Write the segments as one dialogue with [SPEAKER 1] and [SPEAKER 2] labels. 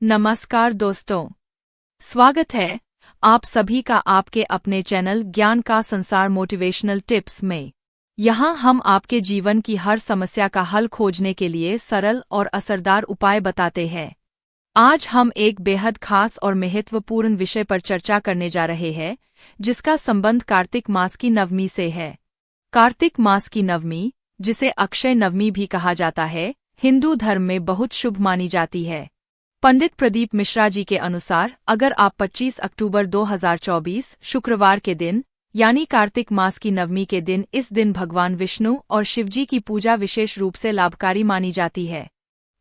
[SPEAKER 1] नमस्कार दोस्तों, स्वागत है आप सभी का आपके अपने चैनल ज्ञान का संसार मोटिवेशनल टिप्स में। यहाँ हम आपके जीवन की हर समस्या का हल खोजने के लिए सरल और असरदार उपाय बताते हैं। आज हम एक बेहद खास और महत्वपूर्ण विषय पर चर्चा करने जा रहे हैं, जिसका संबंध कार्तिक मास की नवमी से है। कार्तिक मास की नवमी, जिसे अक्षय नवमी भी कहा जाता है, हिंदू धर्म में बहुत शुभ मानी जाती है। पंडित प्रदीप मिश्रा जी के अनुसार अगर आप 25 अक्टूबर 2024 शुक्रवार के दिन यानी कार्तिक मास की नवमी के दिन इस दिन भगवान विष्णु और शिवजी की पूजा विशेष रूप से लाभकारी मानी जाती है।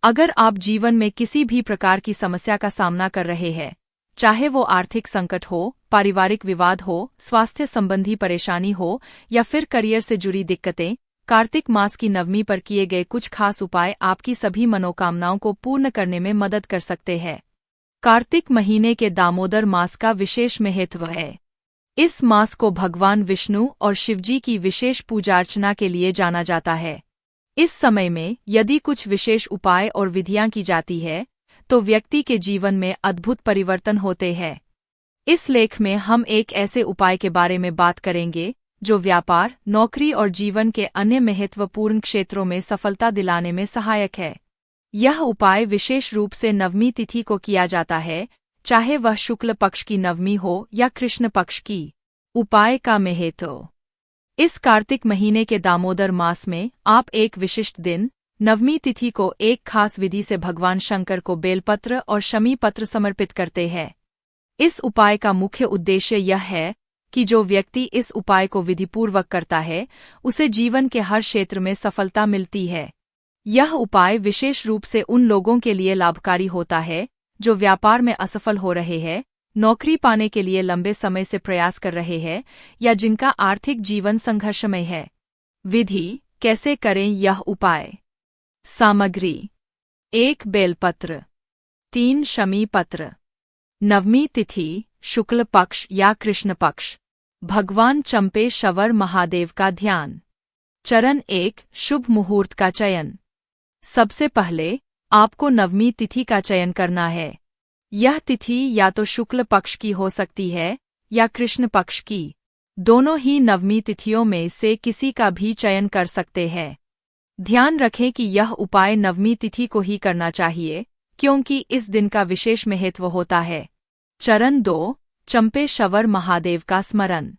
[SPEAKER 1] अगर आप जीवन में किसी भी प्रकार की समस्या का सामना कर रहे हैं, चाहे वो आर्थिक संकट हो, पारिवारिक विवाद हो, स्वास्थ्य संबंधी परेशानी हो या फिर करियर से जुड़ी दिक्कतें, कार्तिक मास की नवमी पर किए गए कुछ खास उपाय आपकी सभी मनोकामनाओं को पूर्ण करने में मदद कर सकते हैं। कार्तिक महीने के दामोदर मास का विशेष महत्व है। इस मास को भगवान विष्णु और शिवजी की विशेष पूजा अर्चना के लिए जाना जाता है। इस समय में यदि कुछ विशेष उपाय और विधियां की जाती है, तो व्यक्ति के जीवन में अद्भुत परिवर्तन होते हैं। इस लेख में हम एक ऐसे उपाय के बारे में बात करेंगे जो व्यापार, नौकरी और जीवन के अन्य महत्वपूर्ण क्षेत्रों में सफलता दिलाने में सहायक है। यह उपाय विशेष रूप से नवमी तिथि को किया जाता है, चाहे वह शुक्ल पक्ष की नवमी हो या कृष्ण पक्ष की। उपाय का महत्व। इस कार्तिक महीने के दामोदर मास में आप एक विशिष्ट दिन, नवमी तिथि को एक खास विधि से भगवान शंकर को बेलपत्र और शमी पत्र समर्पित करते हैं। इस उपाय का मुख्य उद्देश्य यह है कि जो व्यक्ति इस उपाय को विधिपूर्वक करता है, उसे जीवन के हर क्षेत्र में सफलता मिलती है। यह उपाय विशेष रूप से उन लोगों के लिए लाभकारी होता है जो व्यापार में असफल हो रहे हैं, नौकरी पाने के लिए लंबे समय से प्रयास कर रहे हैं या जिनका आर्थिक जीवन संघर्षमय है। विधि कैसे करें यह उपाय। सामग्री: 1 बेलपत्र, 3 शमी पत्र। नवमी तिथि शुक्ल पक्ष या कृष्ण पक्ष। भगवान चंपेश्वर महादेव का ध्यान। चरण 1 शुभ मुहूर्त का चयन। सबसे पहले आपको नवमी तिथि का चयन करना है। यह तिथि या तो शुक्ल पक्ष की हो सकती है या कृष्ण पक्ष की। दोनों ही नवमी तिथियों में से किसी का भी चयन कर सकते हैं। ध्यान रखें कि यह उपाय नवमी तिथि को ही करना चाहिए, क्योंकि इस दिन का विशेष महत्व होता है। चरण 2 चंपेश्वर महादेव का स्मरण।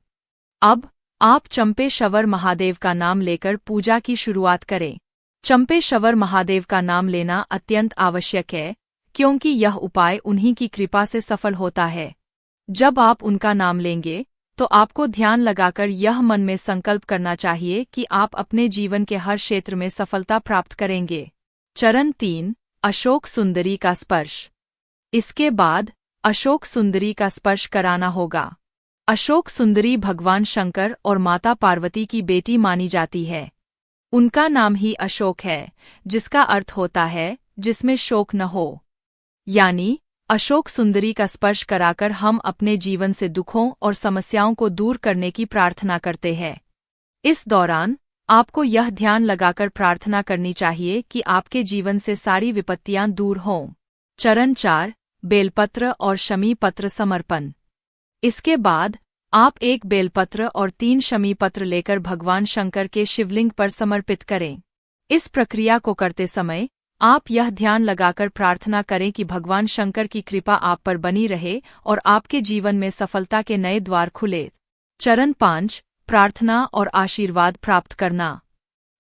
[SPEAKER 1] अब आप चंपेश्वर महादेव का नाम लेकर पूजा की शुरुआत करें। चंपेश्वर महादेव का नाम लेना अत्यंत आवश्यक है, क्योंकि यह उपाय उन्हीं की कृपा से सफल होता है। जब आप उनका नाम लेंगे, तो आपको ध्यान लगाकर यह मन में संकल्प करना चाहिए कि आप अपने जीवन के हर क्षेत्र में सफलता प्राप्त करेंगे। चरण 3 अशोक सुंदरी का स्पर्श। इसके बाद अशोक सुंदरी का स्पर्श कराना होगा। अशोक सुंदरी भगवान शंकर और माता पार्वती की बेटी मानी जाती है। उनका नाम ही अशोक है, जिसका अर्थ होता है जिसमें शोक न हो। यानी अशोक सुंदरी का स्पर्श कराकर हम अपने जीवन से दुखों और समस्याओं को दूर करने की प्रार्थना करते हैं। इस दौरान आपको यह ध्यान लगाकर प्रार्थना करनी चाहिए कि आपके जीवन से सारी विपत्तियां दूर हों। चरण 4 बेलपत्र और शमी पत्र समर्पण। इसके बाद आप 1 बेलपत्र और 3 शमी पत्र लेकर भगवान शंकर के शिवलिंग पर समर्पित करें। इस प्रक्रिया को करते समय आप यह ध्यान लगाकर प्रार्थना करें कि भगवान शंकर की कृपा आप पर बनी रहे और आपके जीवन में सफलता के नए द्वार खुले। चरण 5 प्रार्थना और आशीर्वाद प्राप्त करना।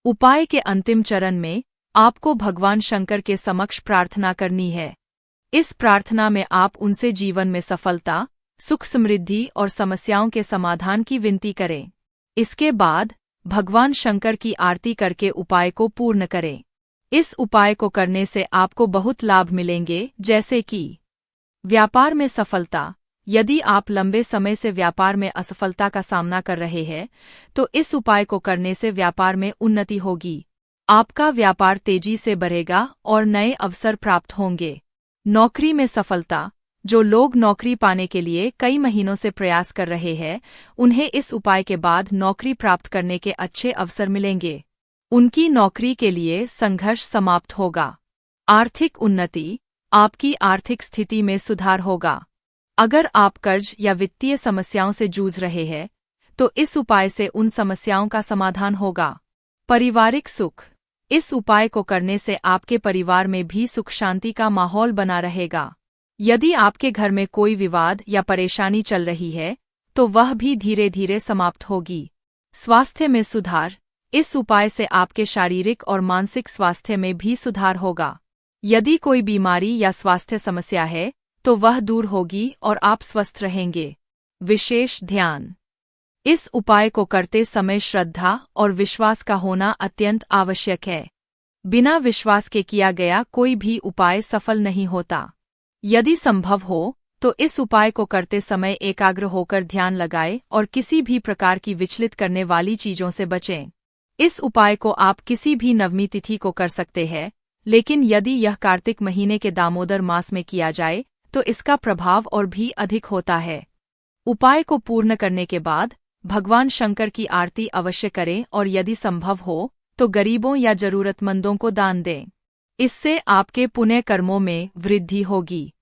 [SPEAKER 1] उपाय के अंतिम चरण में आपको भगवान शंकर के समक्ष प्रार्थना करनी है। इस प्रार्थना में आप उनसे जीवन में सफलता, सुख समृद्धि और समस्याओं के समाधान की विनती करें। इसके बाद भगवान शंकर की आरती करके उपाय को पूर्ण करें। इस उपाय को करने से आपको बहुत लाभ मिलेंगे, जैसे कि व्यापार में सफलता। यदि आप लंबे समय से व्यापार में असफलता का सामना कर रहे हैं, तो इस उपाय को करने से व्यापार में उन्नति होगी। आपका व्यापार तेजी से बढ़ेगा और नए अवसर प्राप्त होंगे। नौकरी में सफलता। जो लोग नौकरी पाने के लिए कई महीनों से प्रयास कर रहे हैं, उन्हें इस उपाय के बाद नौकरी प्राप्त करने के अच्छे अवसर मिलेंगे। उनकी नौकरी के लिए संघर्ष समाप्त होगा। आर्थिक उन्नति। आपकी आर्थिक स्थिति में सुधार होगा। अगर आप कर्ज या वित्तीय समस्याओं से जूझ रहे हैं, तो इस उपाय से उन समस्याओं का समाधान होगा। पारिवारिक सुख। इस उपाय को करने से आपके परिवार में भी सुख शांति का माहौल बना रहेगा। यदि आपके घर में कोई विवाद या परेशानी चल रही है, तो वह भी धीरे धीरे समाप्त होगी। स्वास्थ्य में सुधार। इस उपाय से आपके शारीरिक और मानसिक स्वास्थ्य में भी सुधार होगा। यदि कोई बीमारी या स्वास्थ्य समस्या है, तो वह दूर होगी और आप स्वस्थ रहेंगे। विशेष ध्यान। इस उपाय को करते समय श्रद्धा और विश्वास का होना अत्यंत आवश्यक है। बिना विश्वास के किया गया कोई भी उपाय सफल नहीं होता। यदि संभव हो तो इस उपाय को करते समय एकाग्र होकर ध्यान लगाएं और किसी भी प्रकार की विचलित करने वाली चीजों से बचें। इस उपाय को आप किसी भी नवमी तिथि को कर सकते हैं, लेकिन यदि यह कार्तिक महीने के दामोदर मास में किया जाए तो इसका प्रभाव और भी अधिक होता है। उपाय को पूर्ण करने के बाद भगवान शंकर की आरती अवश्य करें और यदि संभव हो तो गरीबों या जरूरतमंदों को दान दें। इससे आपके पुण्य कर्मों में वृद्धि होगी।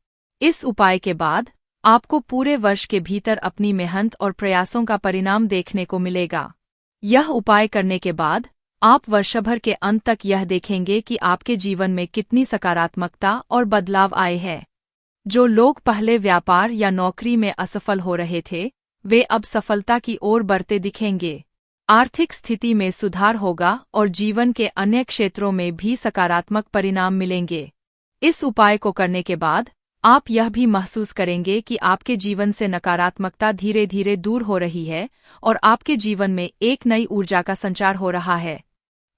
[SPEAKER 1] इस उपाय के बाद आपको पूरे वर्ष के भीतर अपनी मेहनत और प्रयासों का परिणाम देखने को मिलेगा। यह उपाय करने के बाद आप वर्षभर के अंत तक यह देखेंगे कि आपके जीवन में कितनी सकारात्मकता और बदलाव आए हैं। जो लोग पहले व्यापार या नौकरी में असफल हो रहे थे, वे अब सफलता की ओर बढ़ते दिखेंगे। आर्थिक स्थिति में सुधार होगा और जीवन के अन्य क्षेत्रों में भी सकारात्मक परिणाम मिलेंगे। इस उपाय को करने के बाद आप यह भी महसूस करेंगे कि आपके जीवन से नकारात्मकता धीरे धीरे दूर हो रही है और आपके जीवन में एक नई ऊर्जा का संचार हो रहा है।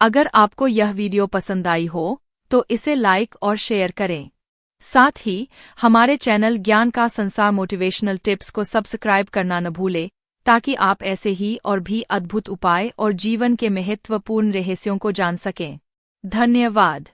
[SPEAKER 1] अगर आपको यह वीडियो पसंद आई हो तो इसे लाइक और शेयर करें। साथ ही हमारे चैनल ज्ञान का संसार मोटिवेशनल टिप्स को सब्सक्राइब करना न भूलें, ताकि आप ऐसे ही और भी अद्भुत उपाय और जीवन के महत्वपूर्ण रहस्यों को जान सकें। धन्यवाद।